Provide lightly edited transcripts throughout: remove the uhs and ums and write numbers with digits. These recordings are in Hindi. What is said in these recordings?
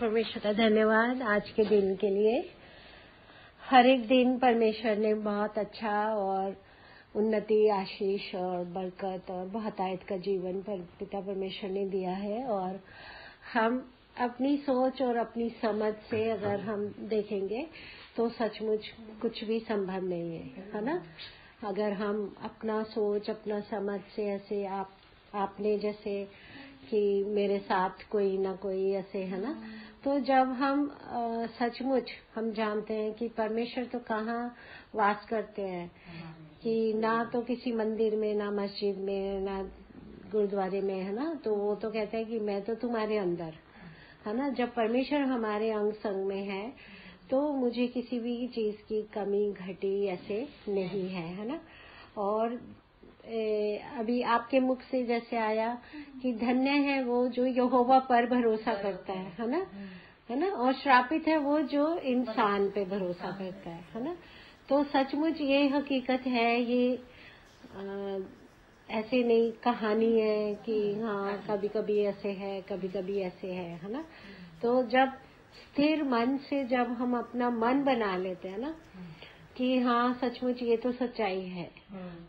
परमेश्वर का धन्यवाद आज के दिन के लिए। हर एक दिन परमेश्वर ने बहुत अच्छा और उन्नति, आशीष और बरकत और बहुतायत का जीवन पर पिता परमेश्वर ने दिया है। और हम अपनी सोच और अपनी समझ से अगर हम देखेंगे तो सचमुच कुछ भी संभव नहीं है ना। अगर हम अपना सोच, अपना समझ से ऐसे आपने जैसे कि मेरे साथ कोई ना कोई ऐसे है ना, तो जब हम सचमुच हम जानते हैं कि परमेश्वर तो कहाँ वास करते हैं, कि ना तो किसी मंदिर में, ना मस्जिद में, ना गुरुद्वारे में, है ना। तो वो तो कहते हैं कि मैं तो तुम्हारे अंदर, है ना। जब परमेश्वर हमारे अंग संग में है तो मुझे किसी भी चीज की कमी घटी ऐसे नहीं है ना। और अभी आपके मुख से जैसे आया कि धन्य है वो जो यहोवा पर भरोसा करता है ना। और श्रापित है वो जो इंसान पे भरोसा करता है ना। तो सचमुच ये हकीकत है, ये ऐसे नहीं कहानी है कि हाँ कभी कभी ऐसे है, कभी कभी ऐसे है ना। तो जब स्थिर मन से जब हम अपना मन बना लेते हैं ना कि हाँ सचमुच ये तो सच्चाई है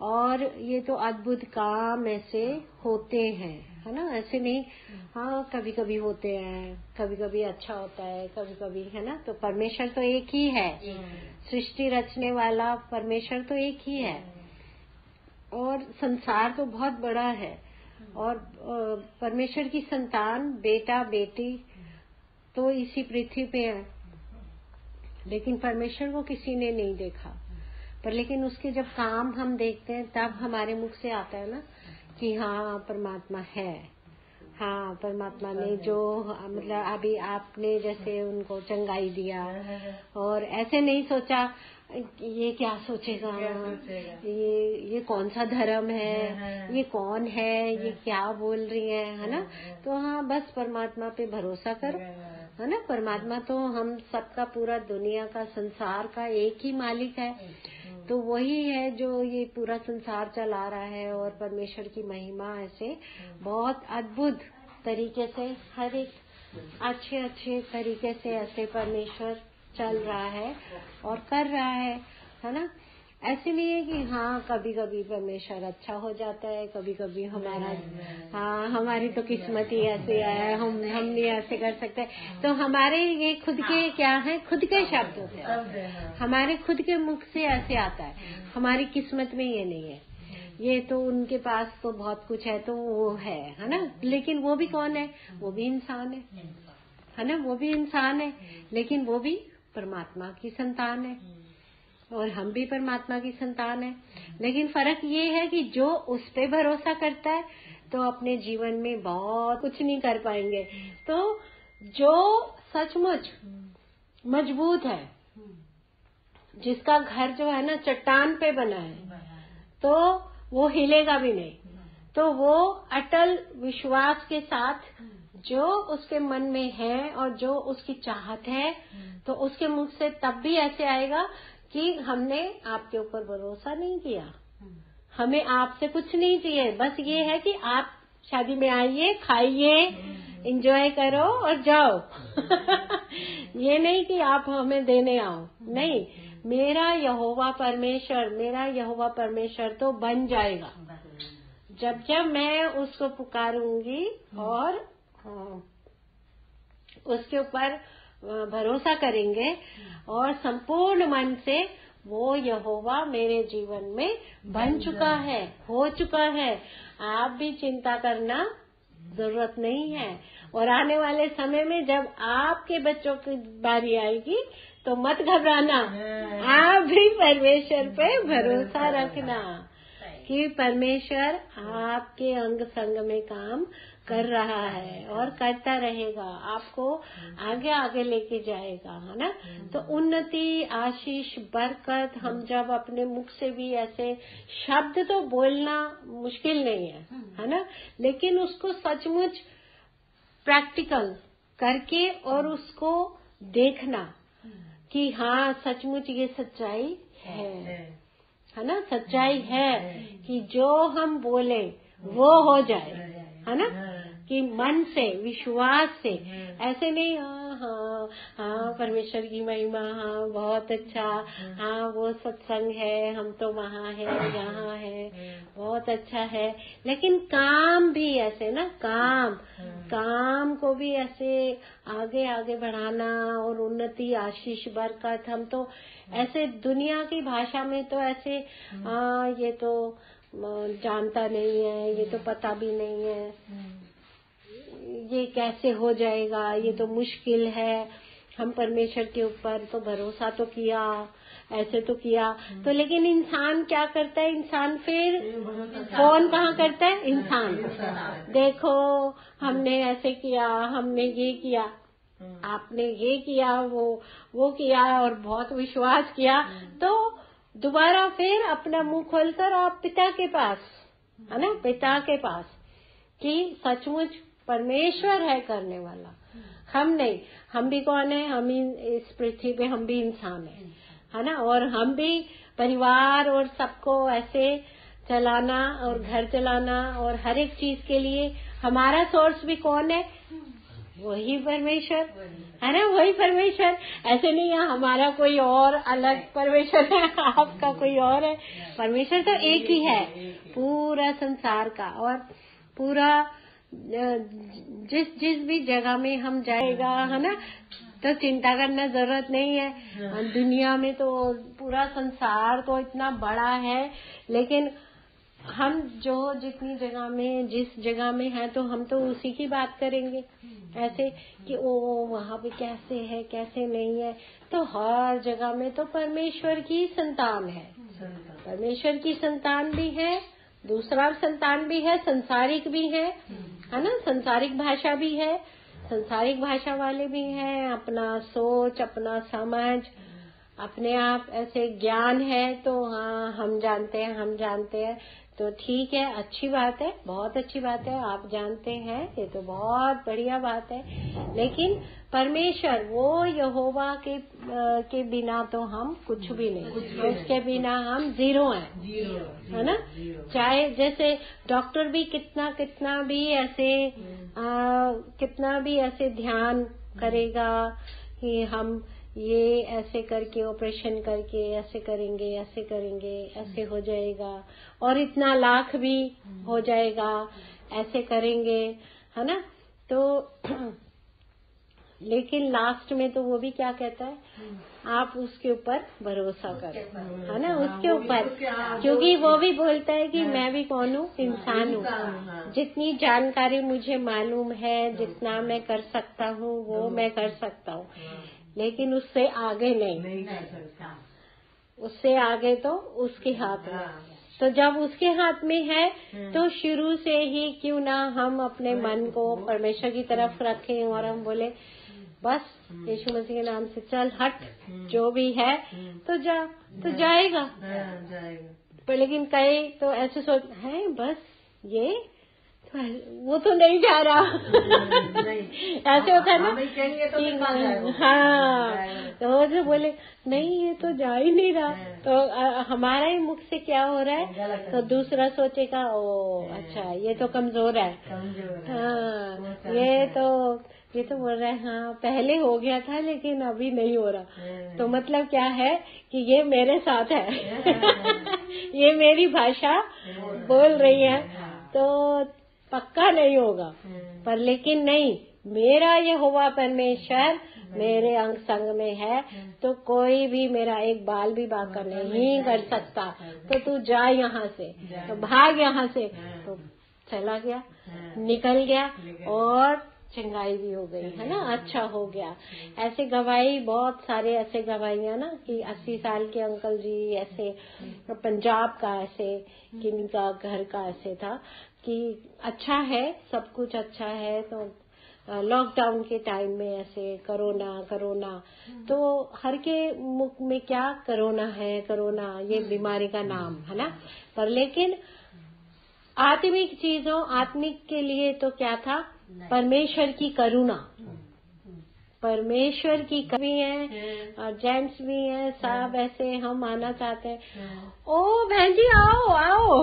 और ये तो अद्भुत काम ऐसे होते हैं, है ना। ऐसे नहीं, हाँ कभी कभी होते हैं, कभी कभी अच्छा होता है, कभी कभी, है ना। तो परमेश्वर तो एक ही है, सृष्टि रचने वाला परमेश्वर तो एक ही है। और संसार तो बहुत बड़ा है और परमेश्वर की संतान, बेटा बेटी तो इसी पृथ्वी पे है, लेकिन परमेश्वर को किसी ने नहीं देखा। पर लेकिन उसके जब काम हम देखते हैं तब हमारे मुख से आता है ना कि हाँ परमात्मा है। हाँ परमात्मा ने जो मतलब अभी आपने जैसे उनको चंगाई दिया और ऐसे नहीं सोचा ये क्या सोचेगा, ये कौन सा धर्म है, ये कौन है, ये क्या बोल रही है ना। तो हाँ बस परमात्मा पे भरोसा करो, है ना। परमात्मा तो हम सबका, पूरा दुनिया का, संसार का एक ही मालिक है। तो वही है जो ये पूरा संसार चला रहा है। और परमेश्वर की महिमा ऐसे बहुत अद्भुत तरीके से हर एक अच्छे तरीके से ऐसे परमेश्वर चल रहा है और कर रहा है ना। ऐसे नहीं है कि हाँ कभी कभी परमेश्वर अच्छा हो जाता है, कभी कभी हमारा हाँ हमारी तो किस्मत ही ऐसी है, हम नहीं ऐसे कर सकते। तो हमारे ये खुद के क्या है, खुद के शब्द होते हैं, हमारे खुद के मुख से ऐसे आता है। हमारी किस्मत में ये नहीं है, ये तो उनके पास तो बहुत कुछ है तो वो है ना। लेकिन वो भी कौन है, वो भी इंसान है ना। वो भी इंसान है लेकिन वो भी परमात्मा की संतान है और हम भी परमात्मा की संतान है। लेकिन फर्क ये है कि जो उस पे भरोसा करता है तो अपने जीवन में बहुत कुछ नहीं कर पाएंगे। तो जो सचमुच मजबूत है, जिसका घर जो है ना चट्टान पे बना है, तो वो हिलेगा भी नहीं। तो वो अटल विश्वास के साथ जो उसके मन में है और जो उसकी चाहत है, तो उसके मुख से तब भी ऐसे आएगा कि हमने आपके ऊपर भरोसा नहीं किया, हमें आपसे कुछ नहीं चाहिए, बस ये है कि आप शादी में आइए, खाइए, एंजॉय करो और जाओ। ये नहीं कि आप हमें देने आओ, नहीं। मेरा यहोवा परमेश्वर तो बन जाएगा जब मैं उसको पुकारूंगी और उसके ऊपर भरोसा करेंगे और संपूर्ण मन से। वो यहोवा मेरे जीवन में बन चुका है, हो चुका है। आप भी चिंता करना जरूरत नहीं है। और आने वाले समय में जब आपके बच्चों की बारी आएगी तो मत घबराना, आप भी परमेश्वर पे भरोसा रखना कि परमेश्वर आपके अंग संग में काम कर रहा है और करता रहेगा, आपको आगे आगे लेके जाएगा, है ना। तो उन्नति, आशीष, बरकत, हम जब अपने मुख से भी ऐसे शब्द तो बोलना मुश्किल नहीं है ना, लेकिन उसको सचमुच प्रैक्टिकल करके और उसको देखना कि हाँ सचमुच ये सच्चाई है ना। सच्चाई है कि जो हम बोले वो हो जाए, है ना। कि मन से, विश्वास से, ऐसे नहीं हाँ परमेश्वर की महिमा, हाँ बहुत अच्छा, हाँ वो सत्संग है, हम तो वहाँ है, यहाँ है, बहुत अच्छा है। लेकिन काम भी ऐसे ना, काम को भी ऐसे आगे आगे बढ़ाना और उन्नति, आशीष, बरकत, हम तो ऐसे दुनिया की भाषा में तो ऐसे ये तो जानता नहीं है, ये तो पता भी नहीं है, ये कैसे हो जाएगा, ये तो मुश्किल है। हम परमेश्वर के ऊपर तो भरोसा तो किया, ऐसे तो किया, तो लेकिन इंसान क्या करता है? इंसान फिर फोन कहाँ करता है? इंसान देखो हमने ऐसे किया, हमने ये किया, आपने ये किया, वो किया और बहुत विश्वास किया, तो दोबारा फिर अपना मुंह खोलकर आप पिता के पास, है ना, पिता के पास, कि सचमुच परमेश्वर है करने वाला, हम नहीं। हम भी कौन है? हम ही इस पृथ्वी पे, हम भी इंसान है ना, और हम भी परिवार और सबको ऐसे चलाना और घर चलाना और हर एक चीज के लिए हमारा सोर्स भी कौन है? वही परमेश्वर है ना, वही परमेश्वर। ऐसे नहीं है हमारा कोई और अलग परमेश्वर है, आपका कोई और है। परमेश्वर तो एक ही है पूरा संसार का, और पूरा जिस भी जगह में हम जाएगा, है ना, तो चिंता करना जरूरत नहीं है। दुनिया में तो पूरा संसार तो इतना बड़ा है, लेकिन हम जो जितनी जगह में, जिस जगह में है, तो हम तो उसी की बात करेंगे, ऐसे कि ओ वहाँ पे कैसे है, कैसे नहीं है। तो हर जगह में तो परमेश्वर की संतान है, परमेश्वर की संतान भी है, दूसरा संतान भी है, संसारिक भी है ना, संसारिक भाषा भी है, संसारिक भाषा वाले भी हैं। अपना सोच, अपना समझ, अपने आप ऐसे ज्ञान है, तो हाँ हम जानते हैं, तो ठीक है, अच्छी बात है, बहुत अच्छी बात है, आप जानते हैं, ये तो बहुत बढ़िया बात है। लेकिन परमेश्वर वो यहोवा के बिना तो हम कुछ भी नहीं, उसके बिना हम जीरो हैं, है ना। चाहे जैसे डॉक्टर भी कितना भी ऐसे ध्यान करेगा कि हम ये ऐसे करके ऑपरेशन करके ऐसे करेंगे, ऐसे हो जाएगा, और इतना लाख भी हो जाएगा, ऐसे करेंगे, है ना। तो लेकिन लास्ट में तो वो भी क्या कहता है? आप उसके ऊपर भरोसा करो, है ना, उसके ऊपर, क्योंकि वो भी बोलता है कि मैं भी कौन हूँ? इंसान हूँ। जितनी जानकारी मुझे मालूम है, जितना मैं कर सकता हूँ, वो मैं कर सकता हूँ, लेकिन उससे आगे नहीं कर सकता। उससे आगे तो उसके हाथ में। तो जब उसके हाथ में है, तो शुरू से ही क्यों ना हम अपने मन को परमेश्वर की तरफ रखें और हम बोले बस यीशु मसीह के नाम से चल हट, जो भी है तो जाएगा। पर लेकिन कई तो ऐसे सोच है, बस ये वो तो नहीं जा रहा। ऐसे होता है ना, हाँ, तो वो जो बोले नहीं ये तो जा ही नहीं रहा, तो हमारा ही मुख से क्या हो रहा है, तो दूसरा सोचेगा ओ अच्छा ये तो कमजोर है, हाँ ये तो बोल रहा है हाँ पहले हो गया था लेकिन अभी नहीं हो रहा, तो मतलब क्या है कि ये मेरे साथ है। ये मेरी भाषा बोल रही है, तो पक्का नहीं होगा। पर लेकिन नहीं, मेरा यहोवा परमेश्वर मेरे अंग संग में है, तो कोई भी मेरा एक बाल भी बांका नहीं कर सकता। तो तू जा यहाँ से, तो भाग यहाँ से, तो चला गया, निकल गया, और चंगाई भी हो गई, है ना, अच्छा हो गया। ऐसे गवाही बहुत सारे ऐसे गवाहियां ना कि 80 साल के अंकल जी ऐसे पंजाब का ऐसे किनका घर का ऐसे था कि अच्छा है, सब कुछ अच्छा है। तो लॉकडाउन के टाइम में ऐसे कोरोना, तो हर के मुख में क्या कोरोना है, कोरोना ये बीमारी का नाम है ना। पर लेकिन आत्मिक चीजों, आत्मिक के लिए तो क्या था? परमेश्वर की करुणा, परमेश्वर की कमी है और जेंट्स भी हैं, सब ऐसे हम आना चाहते हैं, ओ बहन जी आओ आओ।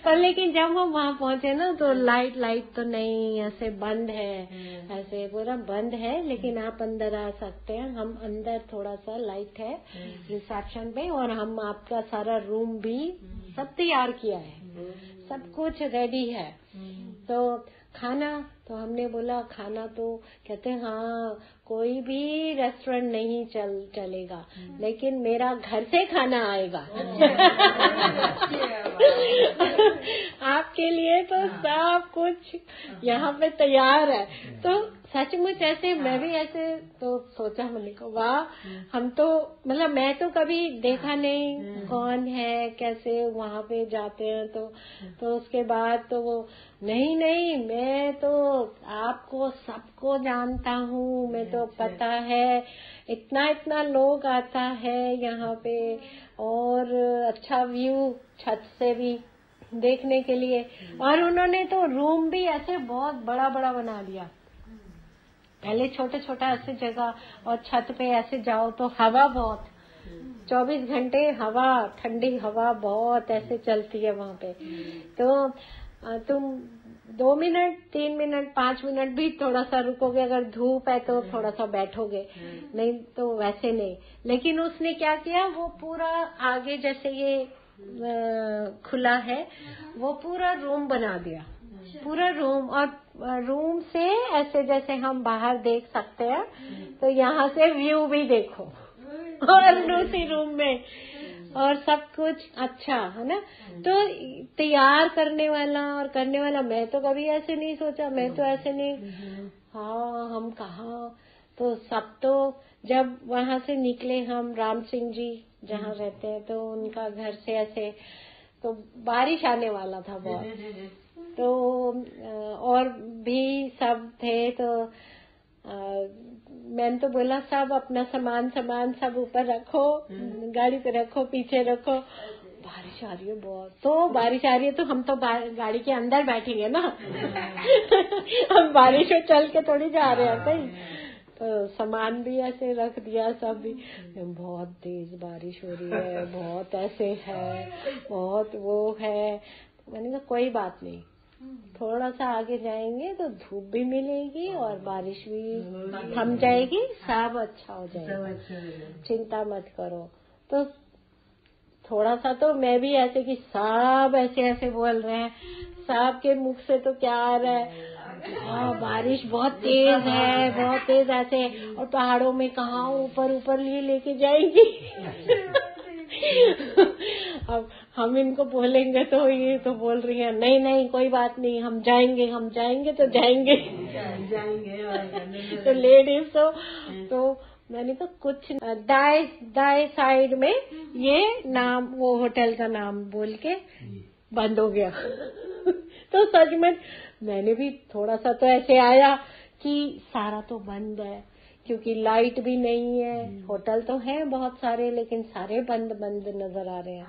पर लेकिन जब हम वहाँ पहुँचे ना तो लाइट तो नहीं, ऐसे बंद है, ऐसे पूरा बंद है, लेकिन आप अंदर आ सकते हैं। हम अंदर थोड़ा सा लाइट है रिसेप्शन पे, और हम आपका सारा रूम भी सब तैयार किया है, सब कुछ रेडी है। तो खाना, तो हमने बोला खाना तो कहते हैं हाँ कोई भी रेस्टोरेंट नहीं चलेगा, लेकिन मेरा घर से खाना आएगा। आपके लिए तो सब कुछ यहाँ पे तैयार है। तो सचमुच ऐसे मैं भी ऐसे तो सोचा, मैंने कहा वाह, हम तो मतलब मैं तो कभी देखा नहीं कौन है कैसे वहाँ पे जाते हैं। तो उसके बाद तो वो नहीं मैं तो आपको सबको जानता हूँ, मैं तो पता है इतना लोग आता है यहाँ पे, और अच्छा व्यू छत से भी देखने के लिए। और उन्होंने तो रूम भी ऐसे बहुत बड़ा बना दिया, पहले छोटा ऐसे जगह, और छत पे ऐसे जाओ तो हवा बहुत, 24 घंटे हवा, ठंडी हवा बहुत ऐसे चलती है वहाँ पे। तो तुम 2 मिनट 3 मिनट 5 मिनट भी थोड़ा सा रुकोगे, अगर धूप है तो थोड़ा सा बैठोगे, नहीं तो वैसे नहीं। लेकिन उसने क्या किया, वो पूरा आगे जैसे ये खुला है, वो पूरा रूम बना दिया, पूरा रूम, और रूम से ऐसे जैसे हम बाहर देख सकते हैं, तो यहाँ से व्यू भी देखो और दूसरी रूम में, और सब कुछ अच्छा है ना। तो तैयार करने वाला मैं तो कभी ऐसे नहीं सोचा, मैं तो ऐसे नहीं, हाँ हम कहाँ, तो सब तो जब वहाँ से निकले हम, राम सिंह जी जहाँ रहते हैं, तो उनका घर से ऐसे, तो बारिश आने वाला था बहुत, तो और भी सब थे, तो मैंने तो बोला सब अपना सामान सब ऊपर रखो, गाड़ी पे रखो, पीछे रखो, बारिश आ रही है बहुत। तो बारिश आ रही है तो हम तो गाड़ी के अंदर बैठेंगे ना। हम बारिश में चल के थोड़ी जा रहे हैं कहीं, तो सामान भी ऐसे रख दिया सब भी। बहुत तेज बारिश हो रही है, बहुत ऐसे है, बहुत वो है। मैंने कहा कोई बात नहीं, थोड़ा सा आगे जाएंगे तो धूप भी मिलेगी और बारिश भी थम जाएगी, सब अच्छा हो जाएगा, चिंता मत करो। तो थोड़ा सा तो मैं भी ऐसे कि सब ऐसे बोल रहे हैं, सब के मुख से तो क्या आ रहा है, बारिश बहुत तेज है, बहुत तेज ऐसे, और पहाड़ों में कहाँ ऊपर ये लेके जाएंगी। अब हम इनको बोलेंगे तो ये तो बोल रही है नहीं कोई बात नहीं, हम जाएंगे तो जाएंगे। तो लेडीज तो मैंने तो कुछ दाएं साइड में ये नाम, वो होटल का नाम बोल के बंद हो गया। तो सच में मैंने भी थोड़ा सा तो ऐसे आया कि सारा तो बंद है, क्योंकि लाइट भी नहीं है, होटल तो है बहुत सारे, लेकिन सारे बंद नजर आ रहे हैं।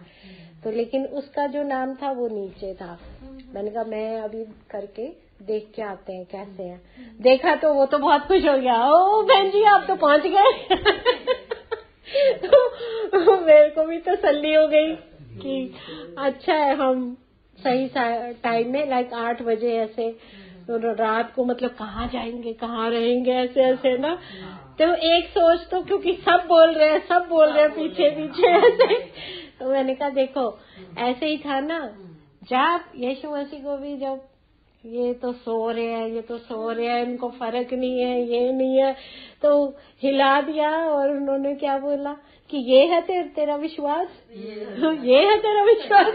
तो लेकिन उसका जो नाम था वो नीचे था। मैंने कहा मैं अभी करके देख के आते हैं कैसे हैं। देखा तो वो तो बहुत खुश हो गया, ओ बहन जी आप तो पहुंच गए। तो मेरे को भी तसल्ली हो गई कि अच्छा है हम सही टाइम में, लाइक 8 बजे ऐसे, तो रात को मतलब कहाँ जाएंगे कहाँ रहेंगे ऐसे ना। तो एक सोच तो, क्योंकि सब बोल रहे हैं पीछे ऐसे। तो मैंने कहा देखो ऐसे ही था ना, जब यीशु मसीह को भी जब ये तो सो रहे हैं इनको फर्क नहीं है, ये नहीं है, तो हिला दिया और उन्होंने क्या बोला कि ये है तेरा विश्वास, ये है तेरा विश्वास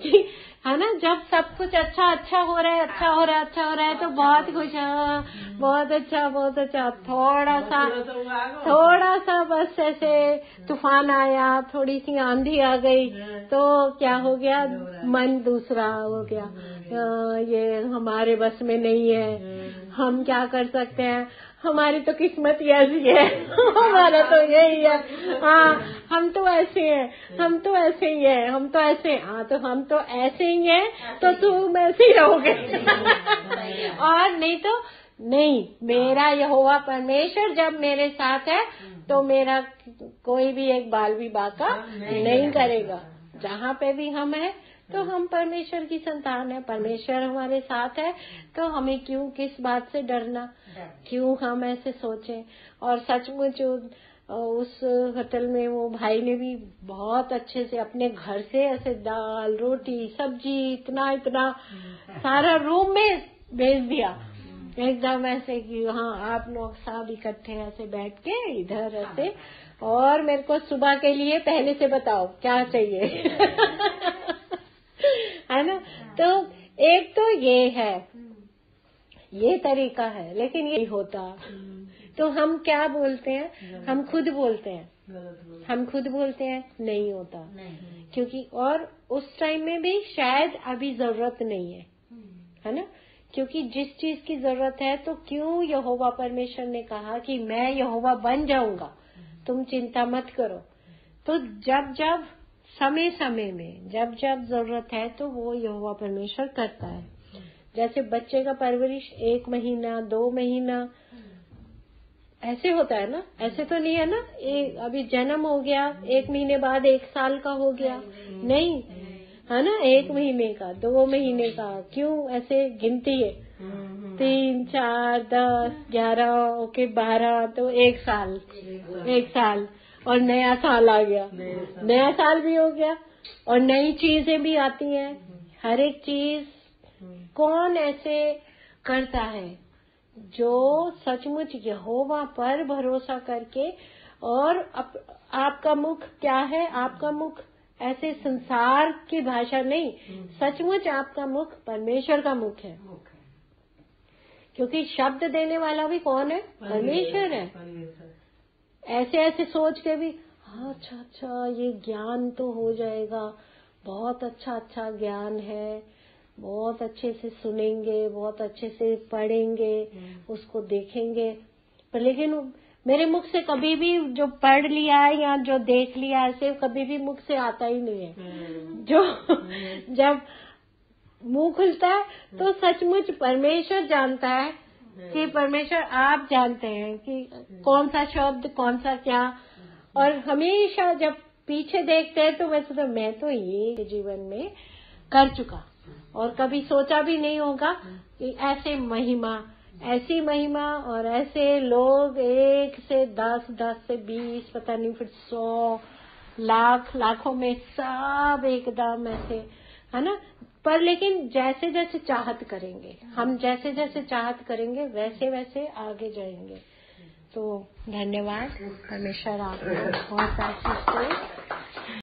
कि है ना। जब सब कुछ अच्छा हो रहा है तो बहुत खुश है, बहुत अच्छा। थोड़ा सा बस ऐसे तूफान आया, थोड़ी सी आंधी आ गई, तो क्या हो गया, मन दूसरा हो गया, ये हमारे बस में नहीं है, हम क्या कर सकते हैं, हमारी तो किस्मत ही ऐसी है, हमारा तो यही है, हाँ हम तो ऐसे हैं, हम तो ऐसे ही हैं, हाँ तो हम तो ऐसे ही हैं, तो तुम ऐसे ही रहोगे। और नहीं तो नहीं, मेरा यहोवा परमेश्वर जब मेरे साथ है तो मेरा कोई भी एक बाल भी बाका नहीं करेगा। जहाँ पे भी हम हैं तो हम परमेश्वर की संतान है, परमेश्वर हमारे साथ है, तो हमें क्यों किस बात से डरना, क्यों हम ऐसे सोचें। और सचमुच उस होटल में वो भाई ने भी बहुत अच्छे से अपने घर से ऐसे दाल रोटी सब्जी इतना इतना सारा रूम में भेज दिया, एकदम ऐसे कि हाँ आप लोग सब इकट्ठे ऐसे बैठ के इधर ऐसे, और मेरे को सुबह के लिए पहले से बताओ क्या चाहिए है ना। तो एक तो ये है, ये तरीका है, लेकिन ये होता तो हम क्या बोलते हैं, हम खुद बोलते हैं, हम खुद बोलते हैं नहीं होता, क्योंकि और उस टाइम में भी शायद अभी जरूरत नहीं है ना, क्योंकि जिस चीज की जरूरत है तो क्यों यहोवा परमेश्वर ने कहा कि मैं यहोवा बन जाऊंगा, तुम चिंता मत करो। तो जब जब समय समय में जब जब जरूरत है तो वो यहोवा परमेश्वर करता है। जैसे बच्चे का परवरिश 1 महीना 2 महीना ऐसे होता है ना, ऐसे तो नहीं है ना, अभी जन्म हो गया 1 महीने बाद 1 साल का हो गया, नहीं है ना, 1 महीने का 2 महीने का, क्यों ऐसे गिनती है 3 4 10 11 ओके 12 तो 1 साल, 1 साल और नया साल आ गया, नया साल भी हो गया और नई चीजें भी आती हैं। हर एक चीज कौन ऐसे करता है जो सचमुच यहोवा पर भरोसा करके, और आपका मुख क्या है, आपका मुख ऐसे संसार की भाषा नहीं, सचमुच आपका मुख परमेश्वर का मुख है, क्योंकि शब्द देने वाला भी कौन है, परमेश्वर है। ऐसे ऐसे सोच के भी अच्छा अच्छा ये ज्ञान तो हो जाएगा, बहुत अच्छा ज्ञान है, बहुत अच्छे से सुनेंगे, बहुत अच्छे से पढ़ेंगे, उसको देखेंगे, पर लेकिन मेरे मुख से कभी भी जो पढ़ लिया है या जो देख लिया ऐसे कभी भी मुख से आता ही नहीं है। जो जब मुंह खुलता है तो सचमुच परमेश्वर जानता है कि परमेश्वर आप जानते हैं कि कौन सा शब्द कौन सा क्या, और हमेशा जब पीछे देखते हैं तो वैसे तो मैं तो ये जीवन में कर चुका और कभी सोचा भी नहीं होगा कि ऐसे महिमा, ऐसी महिमा और ऐसे लोग 1 से 10, 10 से 20 पता नहीं फिर 100 लाख लाखों में सब एकदम ऐसे है ना। पर लेकिन जैसे जैसे चाहत करेंगे हम, जैसे जैसे चाहत करेंगे वैसे वैसे आगे जाएंगे। तो धन्यवाद, परमेश्वर आपको बहुत आशीष दे।